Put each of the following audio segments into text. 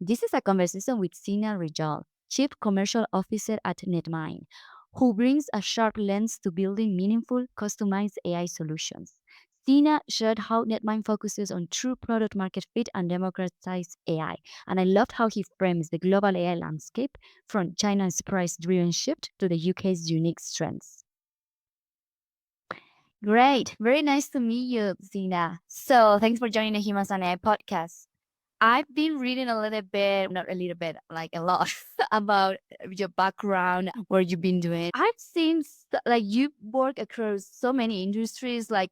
This is a conversation with Seena Rejal, Chief Commercial Officer at NetMind, who brings a sharp lens to building meaningful, customized AI solutions. Seena shared how NetMind focuses on true product market fit and democratized AI. And I loved how he frames the global AI landscape from China's price driven shift to the UK's unique strengths. Great. Very nice to meet you, Zina. So thanks for joining the Humans and AI podcast. I've been reading a little bit, not a little bit, like a lot about your background, what you've been doing. I've seen like you work across so many industries like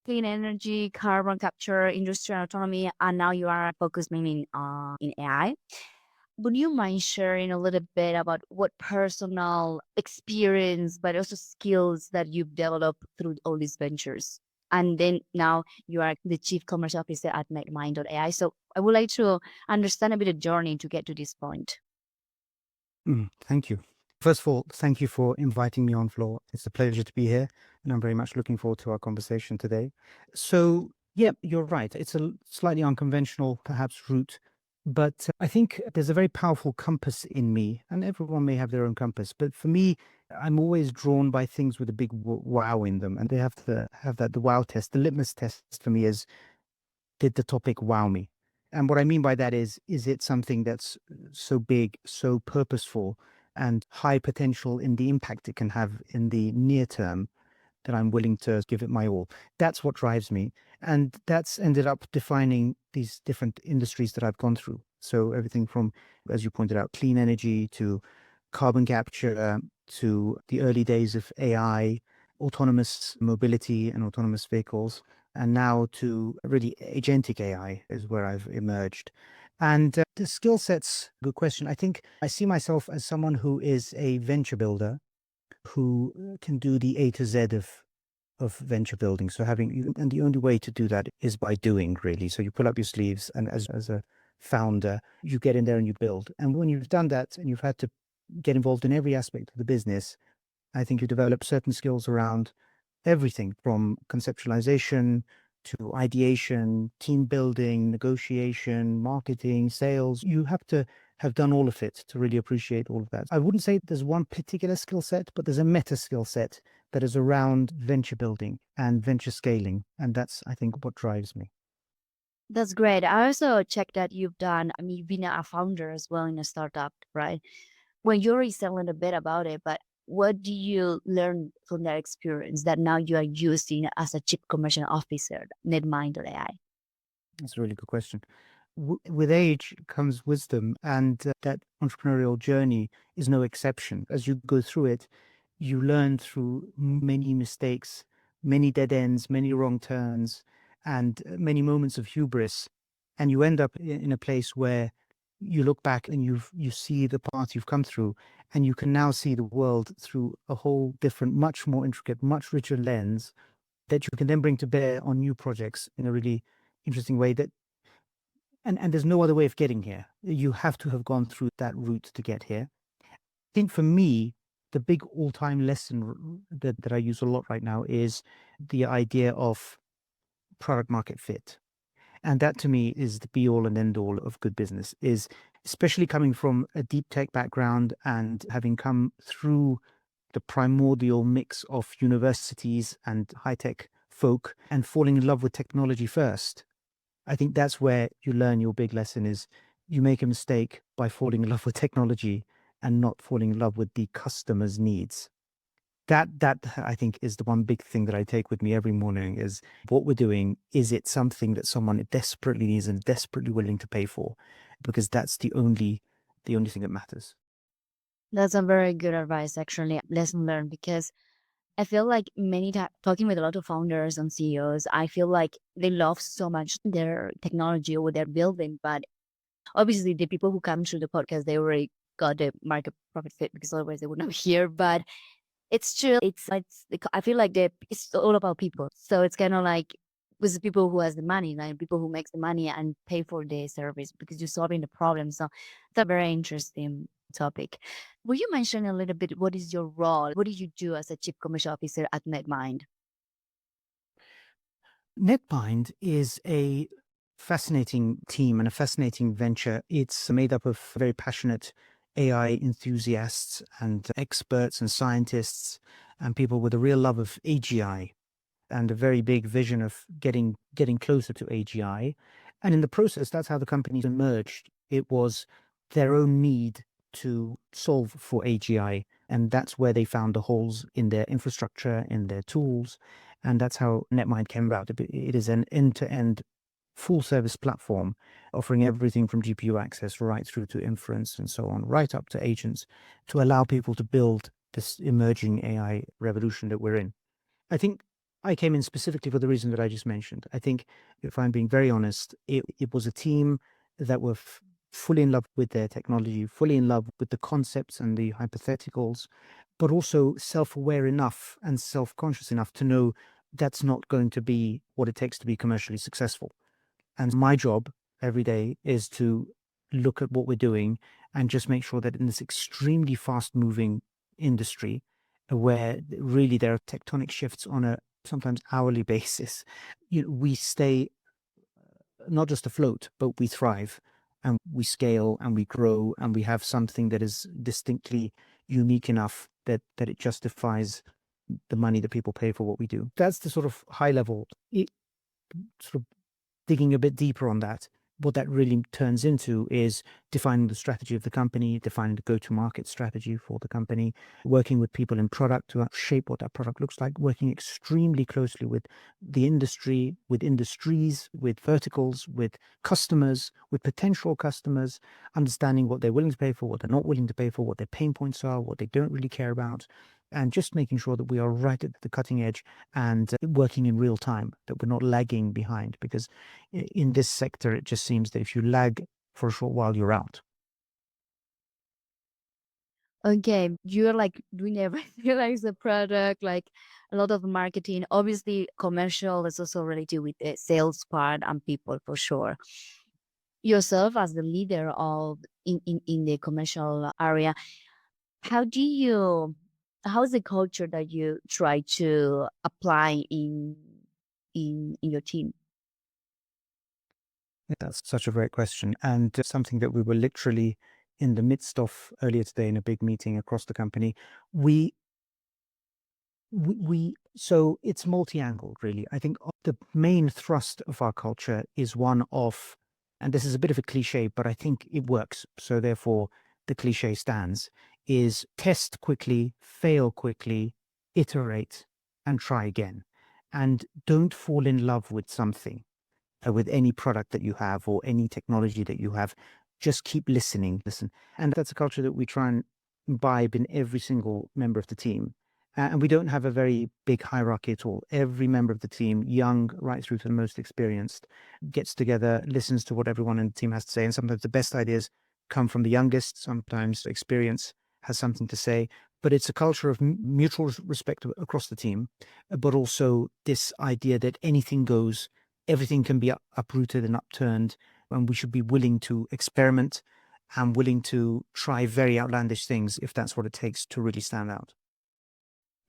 clean energy, carbon capture, industrial autonomy, and now you are focused mainly in AI. Would you mind sharing a little bit about what personal experience, but also skills that you've developed through all these ventures? And then now you are the chief commercial officer at NetMind.AI. So I would like to understand a bit of journey to get to this point. Thank you. First of all, thank you for inviting me on, Flor. It's a pleasure to be here, and I'm very much looking forward to our conversation today. So, yeah, you're right. It's a slightly unconventional, perhaps, route, but I think there's a very powerful compass in me, and everyone may have their own compass. But for me, I'm always drawn by things with a big wow in them, and they have to have the wow test. The litmus test for me is, did the topic wow me? And what I mean by that is it something that's so big, so purposeful, and high potential in the impact it can have in the near term that I'm willing to give it my all? That's what drives me. And that's ended up defining these different industries that I've gone through. So everything from, as you pointed out, clean energy to carbon capture to the early days of AI, autonomous mobility and autonomous vehicles, and now to really agentic AI is where I've emerged. And the skill sets, good question. I think I see myself as someone who is a venture builder who can do the A to Z of venture building. So and the only way to do that is by doing, really. So you pull up your sleeves, and as a founder, you get in there and you build. And when you've done that and you've had to get involved in every aspect of the business, I think you develop certain skills around everything from conceptualization to ideation, team building, negotiation, marketing, sales. You have to have done all of it to really appreciate all of that. I wouldn't say there's one particular skill set, but there's a meta skill set that is around venture building and venture scaling. And that's, I think, what drives me. That's great. I also checked that you've been a founder as well in a startup, right? When you already said a little bit about it, but what do you learn from that experience that now you are using as a chief commercial officer, NetMind.AI? That's a really good question. With age comes wisdom, and that entrepreneurial journey is no exception. As you go through it, you learn through many mistakes, many dead ends, many wrong turns, and many moments of hubris. And you end up in a place where you look back and you see the path you've come through, and you can now see the world through a whole different, much more intricate, much richer lens that you can then bring to bear on new projects in a really interesting way that and there's no other way of getting here. You have to have gone through that route to get here. I think for me, the big all-time lesson that I use a lot right now is the idea of product market fit. And that to me is the be all and end all of good business, is especially coming from a deep tech background and having come through the primordial mix of universities and high tech folk and falling in love with technology first. I think that's where you learn your big lesson is you make a mistake by falling in love with technology and not falling in love with the customer's needs. That I think is the one big thing that I take with me every morning is what we're doing. Is it something that someone desperately needs and desperately willing to pay for? Because that's the only thing that matters. That's a very good advice, actually, lesson learned, because I feel like many times talking with a lot of founders and CEOs, I feel like they love so much their technology or what they're building. But obviously, the people who come through the podcast, they already got the market profit fit because otherwise they would not be here. But it's true. I feel like it's all about people. So it's kind of like with the people who has the money, like people who makes the money and pay for the service because you're solving the problem. So it's a very interesting topic. Will you mention a little bit what is your role? What do you do as a chief commercial officer at NetMind? NetMind is a fascinating team and a fascinating venture. It's made up of very passionate AI enthusiasts and experts and scientists and people with a real love of AGI and a very big vision of getting closer to AGI. And in the process, that's how the companies emerged. It was their own need to solve for AGI. And that's where they found the holes in their infrastructure, in their tools. And that's how NetMind came about. It is an end-to-end full service platform offering everything from GPU access right through to inference and so on, right up to agents to allow people to build this emerging AI revolution that we're in. I think I came in specifically for the reason that I just mentioned. I think, if I'm being very honest, it was a team that were fully in love with their technology, fully in love with the concepts and the hypotheticals, but also self-aware enough and self-conscious enough to know that's not going to be what it takes to be commercially successful. And my job every day is to look at what we're doing and just make sure that in this extremely fast moving industry, where really there are tectonic shifts on a sometimes hourly basis, we stay not just afloat, but we thrive and we scale and we grow and we have something that is distinctly unique enough that it justifies the money that people pay for what we do. That's the sort of high level, sort of digging a bit deeper on that. What that really turns into is defining the strategy of the company, defining the go-to-market strategy for the company, working with people in product to shape what that product looks like, working extremely closely with the industry, with industries, with verticals, with customers, with potential customers, understanding what they're willing to pay for, what they're not willing to pay for, what their pain points are, what they don't really care about, and just making sure that we are right at the cutting edge and working in real time, that we're not lagging behind, because in this sector, it just seems that if you lag for a short while, you're out. Okay, you're like doing everything like the product, like a lot of marketing. Obviously, commercial is also related with the sales part and people for sure. Yourself as the leader of in the commercial area, how do you how's the culture that you try to apply in your team? That's such a great question. And something that we were literally in the midst of earlier today in a big meeting across the company. We so it's multi-angled, really. I think the main thrust of our culture is one of, and this is a bit of a cliche, but I think it works, so therefore the cliche stands, is test quickly, fail quickly, iterate, and try again. And don't fall in love with something, with any product that you have or any technology that you have. Just keep listening, listen. And that's a culture that we try and imbibe in every single member of the team. And we don't have a very big hierarchy at all. Every member of the team, young right through to the most experienced, gets together, listens to what everyone in the team has to say. And sometimes the best ideas come from the youngest. Sometimes experience has something to say. But it's a culture of mutual respect across the team, but also this idea that anything goes, everything can be uprooted and upturned, and we should be willing to experiment and willing to try very outlandish things if that's what it takes to really stand out.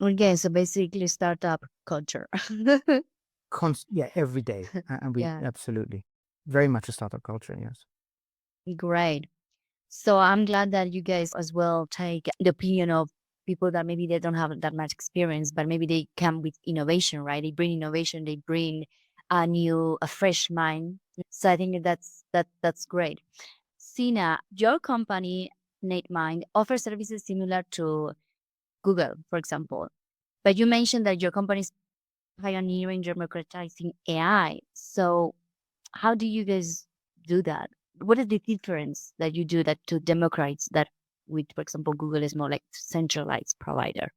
Okay, so basically startup culture. Yeah, every day. And we Yeah, absolutely very much a startup culture. Yes. great. So I'm glad that you guys as well take the opinion of people that maybe they don't have that much experience, but maybe they come with innovation, right? They bring innovation, they bring a fresh mind. So I think that's great. Sina, your company, NetMind, offers services similar to Google, for example. But you mentioned that your company is pioneering democratizing AI. So how do you guys do that? What is the difference that you do that to democrats that with, for example, Google is more like centralized provider?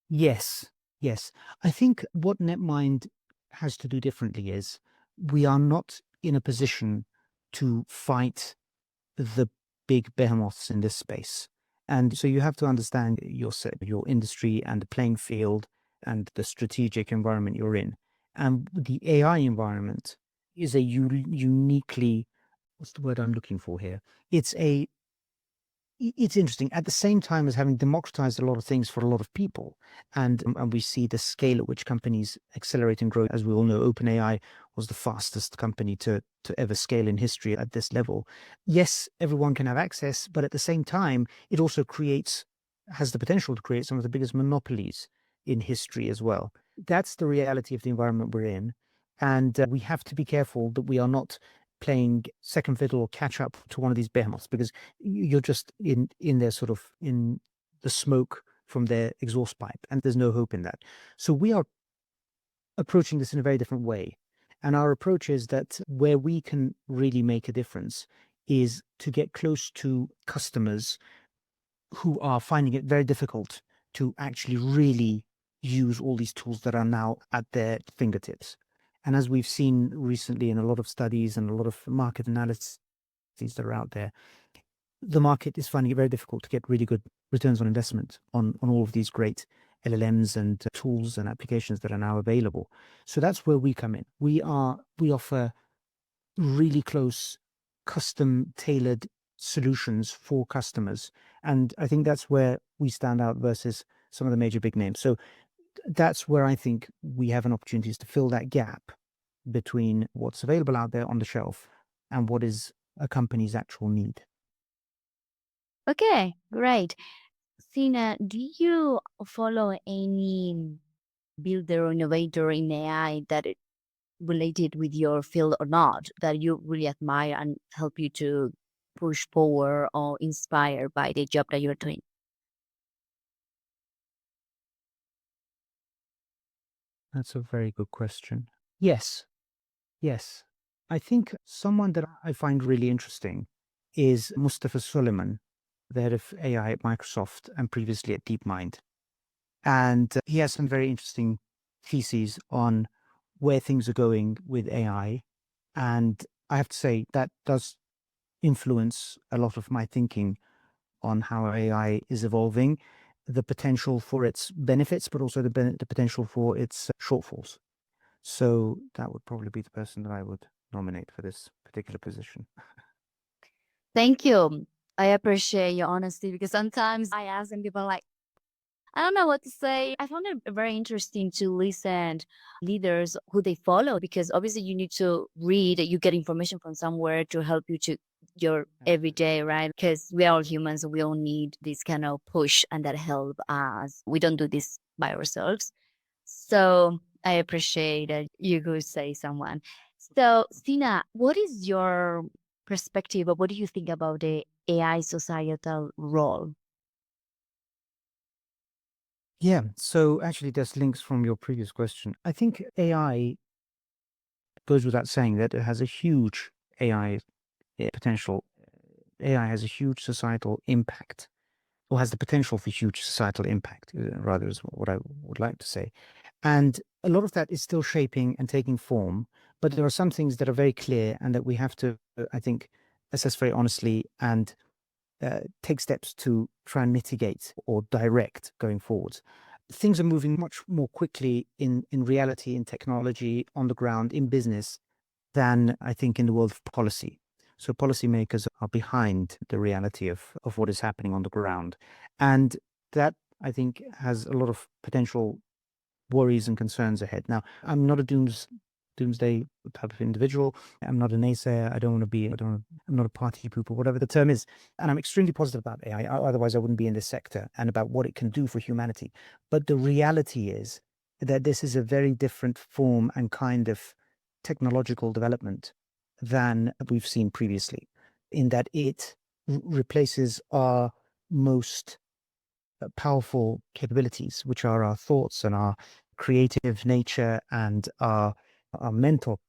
Yes. Yes. I think what NetMind has to do differently is we are not in a position to fight the big behemoths in this space. And so you have to understand your industry and the playing field and the strategic environment you're in. And the AI environment is a uniquely, what's the word I'm looking for here? It's a it's interesting at the same time as having democratized a lot of things for a lot of people, and we see the scale at which companies accelerate and grow. As we all know, OpenAI was the fastest company to ever scale in history at this level. Yes, everyone can have access, but at the same time, it also has the potential to create some of the biggest monopolies in history as well. That's the reality of the environment we're in. And we have to be careful that we are not playing second fiddle or catch up to one of these behemoths, because you're just in their sort of in the smoke from their exhaust pipe, and there's no hope in that. So we are approaching this in a very different way. And our approach is that where we can really make a difference is to get close to customers who are finding it very difficult to actually really use all these tools that are now at their fingertips. And as we've seen recently in a lot of studies and a lot of market analyses that are out there, the market is finding it very difficult to get really good returns on investment on all of these great LLMs and tools and applications that are now available. So that's where we come in. We offer really close, custom tailored solutions for customers. And I think that's where we stand out versus some of the major big names. So that's where I think we have an opportunity, is to fill that gap between what's available out there on the shelf and what is a company's actual need. Okay, great. Sina, do you follow any builder or innovator in AI that is related with your field or not, that you really admire and help you to push forward or inspire by the job that you're doing? That's a very good question. Yes, yes. I think someone that I find really interesting is Mustafa Suleiman, the head of AI at Microsoft and previously at DeepMind. And he has some very interesting theses on where things are going with AI. And I have to say that does influence a lot of my thinking on how AI is evolving, the potential for its benefits, but also the potential for its shortfalls. So that would probably be the person that I would nominate for this particular position. Thank you. I appreciate your honesty because sometimes I ask and people are like, I don't know what to say. I found it very interesting to listen leaders who they follow because obviously you need to read, you get information from somewhere to help you to your everyday, right? Because we are all humans, we all need this kind of push and that help us. We don't do this by ourselves. So I appreciate that you could say someone. So Stina, what is your perspective or what do you think about the AI societal role? Yeah. So actually, there's links from your previous question. I think AI goes without saying that it has a huge AI potential. AI has a huge societal impact, or has the potential for huge societal impact, rather, is what I would like to say. And a lot of that is still shaping and taking form, but there are some things that are very clear and that we have to, I think, assess very honestly and take steps to try and mitigate or direct going forwards. Things are moving much more quickly in reality, in technology, on the ground, in business, than I think in the world of policy. So policymakers are behind the reality of what is happening on the ground. And that, I think, has a lot of potential worries and concerns ahead. Now, I'm not a doomsday type of individual. I'm not a naysayer. I don't want to be, I'm not a party pooper, whatever the term is. And I'm extremely positive about AI. Otherwise, I wouldn't be in this sector, and about what it can do for humanity. But the reality is that this is a very different form and kind of technological development than we've seen previously, in that it replaces our most powerful capabilities, which are our thoughts and our creative nature and our mental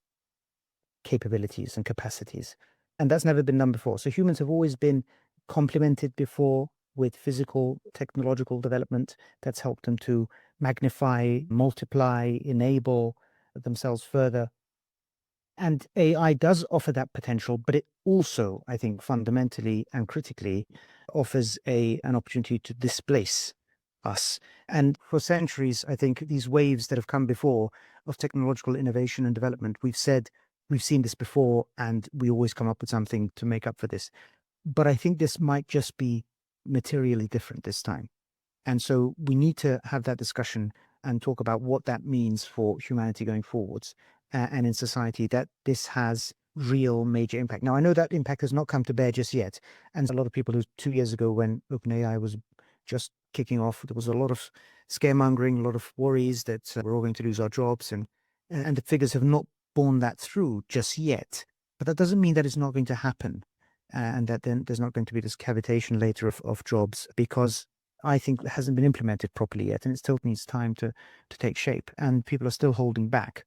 capabilities and capacities. And that's never been done before. So humans have always been complemented before with physical technological development that's helped them to magnify, multiply, enable themselves further. And AI does offer that potential, but it also, I think, fundamentally and critically offers an opportunity to displace us. And for centuries, I think these waves that have come before of technological innovation and development, we've seen this before, and we always come up with something to make up for this. But I think this might just be materially different this time. And so we need to have that discussion and talk about what that means for humanity going forwards. and in society, that this has real major impact. Now, I know that impact has not come to bear just yet. And a lot of people who 2 years ago, when OpenAI was just kicking off, there was a lot of scaremongering, a lot of worries that we're all going to lose our jobs. And the figures have not borne that through just yet. But that doesn't mean that it's not going to happen, and that then there's not going to be this cavitation later of jobs, because I think it hasn't been implemented properly yet, and it still needs time to take shape, and people are still holding back.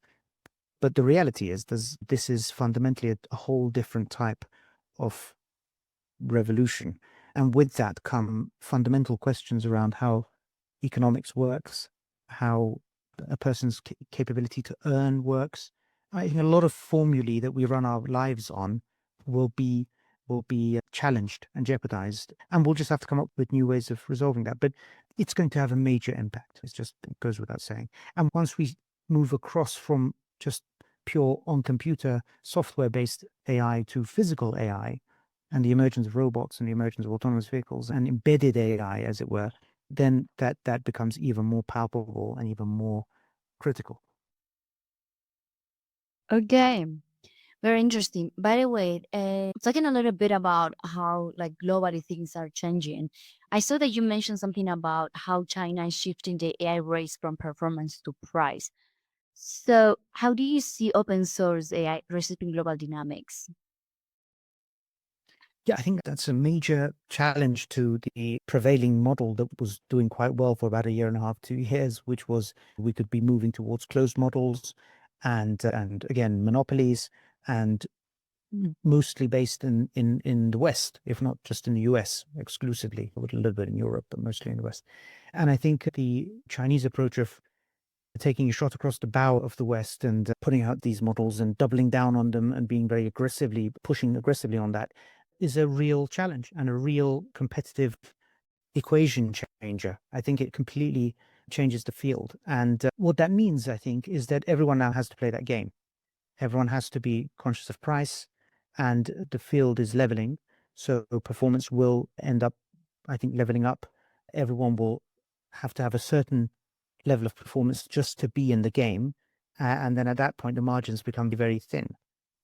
But the reality is this is fundamentally a whole different type of revolution. And with that come fundamental questions around how economics works, how a person's capability to earn works. I think a lot of formulae that we run our lives on will be challenged and jeopardized, and we'll just have to come up with new ways of resolving that. But it's going to have a major impact. It goes without saying. And once we move across from just pure on-computer software-based AI to physical AI, and the emergence of robots and the emergence of autonomous vehicles and embedded AI, as it were, then that becomes even more palpable and even more critical. Okay. Very interesting. By the way, talking a little bit about how like globally things are changing, I saw that you mentioned something about how China is shifting the AI race from performance to price. So, how do you see open source AI reshaping global dynamics? Yeah, I think that's a major challenge to the prevailing model that was doing quite well for about a year and a half, 2 years, which was we could be moving towards closed models and again monopolies, and mostly based in the West, if not just in the US exclusively, a little bit in Europe, but mostly in the West. And I think the Chinese approach of taking a shot across the bow of the West and putting out these models and doubling down on them and being very aggressively, pushing aggressively on that is a real challenge and a real competitive equation changer. I think it completely changes the field. And what that means, I think, is that everyone now has to play that game. Everyone has to be conscious of price, and the field is leveling. So performance will end up, I think, leveling up. Everyone will have to have a certain level of performance just to be in the game. And then at that point, the margins become very thin.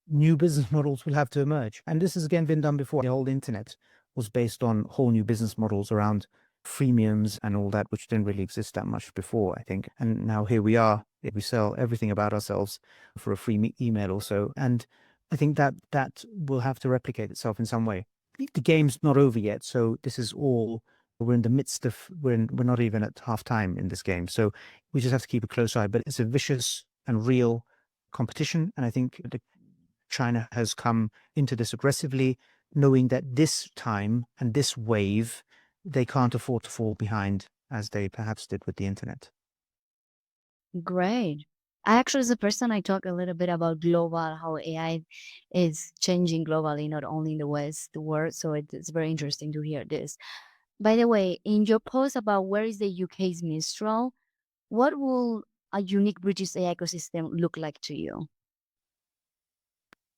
New business models will have to emerge. And this has again been done before. The whole internet was based on whole new business models around freemiums and all that, which didn't really exist that much before, I think. And now here we are. We sell everything about ourselves for a free email or so. And I think that will have to replicate itself in some way. The game's not over yet. So this is all, we're in the midst of, we're not even at half time in this game. So we just have to keep a close eye. But it's a vicious and real competition. And I think China has come into this aggressively, knowing that this time and this wave, they can't afford to fall behind as they perhaps did with the internet. Great. I actually, as a person, I talk a little bit about global, how AI is changing globally, not only in the West, the world. So it's very interesting to hear this. By the way, in your post about where is the UK's Mistral, what will a unique British AI ecosystem look like to you?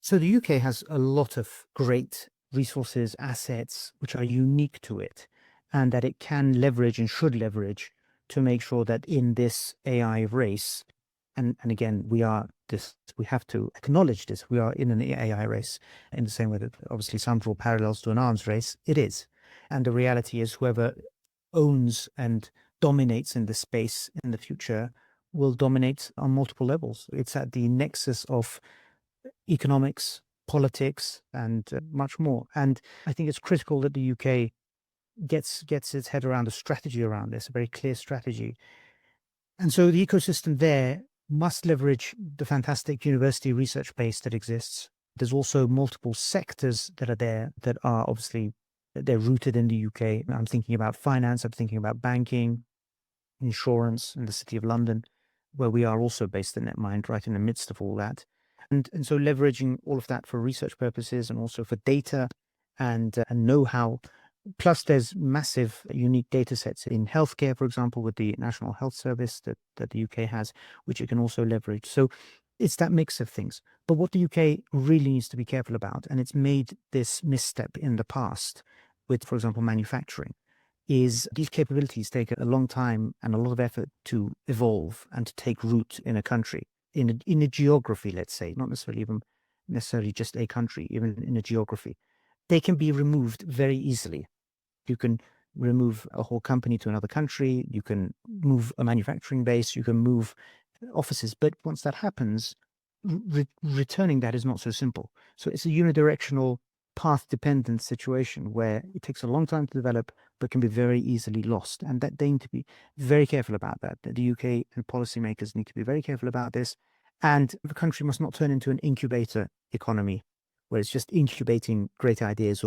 So the UK has a lot of great resources, assets, which are unique to it, and that it can leverage and should leverage to make sure that in this AI race, and again, we have to acknowledge this, we are in an AI race in the same way that obviously some draw parallels to an arms race. It is. And the reality is whoever owns and dominates in the space in the future will dominate on multiple levels. It's at the nexus of economics, politics, and much more. And I think it's critical that the UK gets its head around a strategy around this, a very clear strategy. And so the ecosystem there must leverage the fantastic university research base that exists. There's also multiple sectors that are there that are obviously they're rooted in the UK. I'm thinking about finance, I'm thinking about banking, insurance in the City of London, where we are also based in NetMind, right in the midst of all that. And so leveraging all of that for research purposes and also for data and know-how. Plus, there's massive unique data sets in healthcare, for example, with the National Health Service that the UK has, which it can also leverage. So it's that mix of things. But what the UK really needs to be careful about, and it's made this misstep in the past with, for example, manufacturing, is these capabilities take a long time and a lot of effort to evolve and to take root in a country. in a geography, let's say, not necessarily just a country, even in a geography, they can be removed very easily. You can remove a whole company to another country. You can move a manufacturing base. You can move offices. But once that happens, returning that is not so simple. So it's a unidirectional, path-dependent situation where it takes a long time to develop, but can be very easily lost. And that they need to be very careful about that. The UK and policymakers need to be very careful about this. And the country must not turn into an incubator economy, where it's just incubating great ideas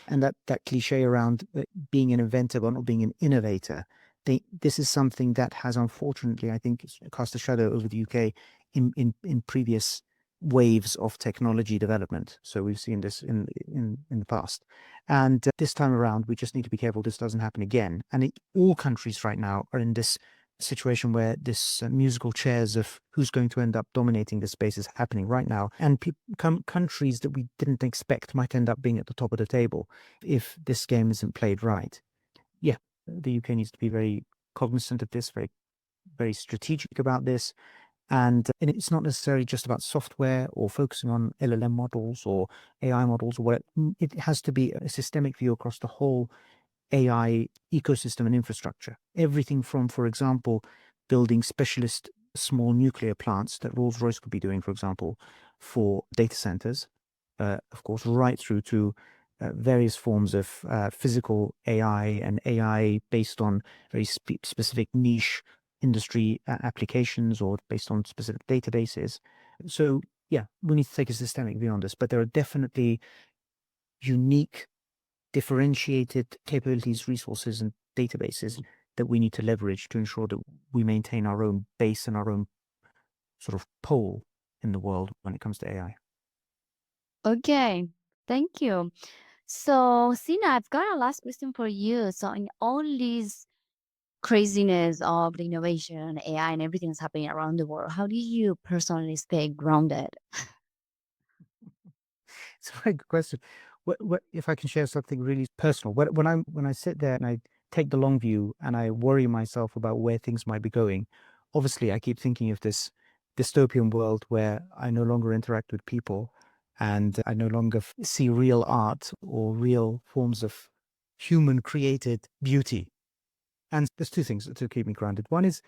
and that cliche around being an inventor but not being an innovator. This is something that has unfortunately, I think, cast a shadow over the UK in previous waves of technology development. So we've seen this in the past. And this time around, we just need to be careful this doesn't happen again. And all countries right now are in this situation where this musical chairs of who's going to end up dominating this space is happening right now. And countries that we didn't expect might end up being at the top of the table if this game isn't played right. Yeah, the UK needs to be very cognizant of this, very, very strategic about this. And it's not necessarily just about software or focusing on LLM models or AI models or what it has to be a systemic view across the whole AI ecosystem and infrastructure. Everything from, for example, building specialist small nuclear plants that Rolls-Royce could be doing, for example, for data centers, of course, right through to various forms of physical AI and AI based on very specific niche industry applications or based on specific databases. So, yeah, we need to take a systemic view on this, but there are definitely unique differentiated capabilities, resources, and databases that we need to leverage to ensure that we maintain our own base and our own sort of pole in the world when it comes to AI. Okay, thank you. So, Sina, I've got a last question for you. So, in all these craziness of the innovation, AI, and everything that's happening around the world, how do you personally stay grounded? It's a very good question. What if I can share something really personal? When I sit there and I take the long view and I worry myself about where things might be going, obviously I keep thinking of this dystopian world where I no longer interact with people and I no longer see real art or real forms of human created beauty. And there's two things to keep me grounded. One is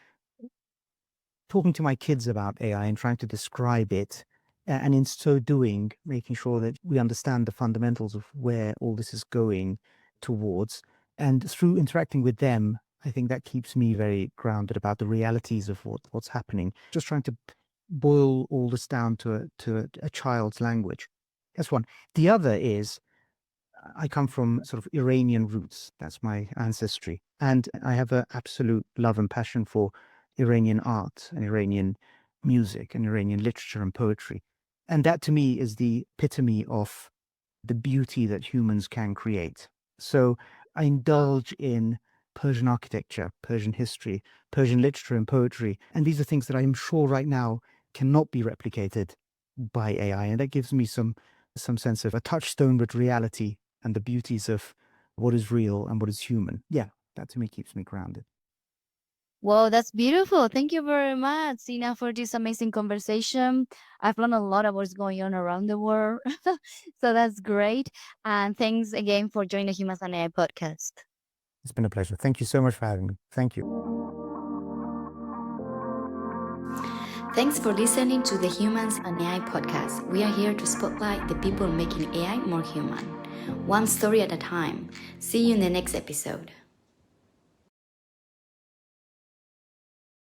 talking to my kids about AI and trying to describe it, and in so doing, making sure that we understand the fundamentals of where all this is going towards. And through interacting with them, I think that keeps me very grounded about the realities of what's happening. Just trying to boil all this down to a child's language. That's one. The other is I come from sort of Iranian roots. That's my ancestry. And I have an absolute love and passion for Iranian art and Iranian music and Iranian literature and poetry. And that to me is the epitome of the beauty that humans can create. So I indulge in Persian architecture, Persian history, Persian literature and poetry. And these are things that I'm sure right now cannot be replicated by AI. And that gives me some sense of a touchstone with reality and the beauties of what is real and what is human. Yeah, that to me keeps me grounded. Well, that's beautiful. Thank you very much, Sina, for this amazing conversation. I've learned a lot of what's going on around the world. So that's great. And thanks again for joining the Humans and AI podcast. It's been a pleasure. Thank you so much for having me. Thank you. Thanks for listening to the Humans and AI podcast. We are here to spotlight the people making AI more human, one story at a time. See you in the next episode.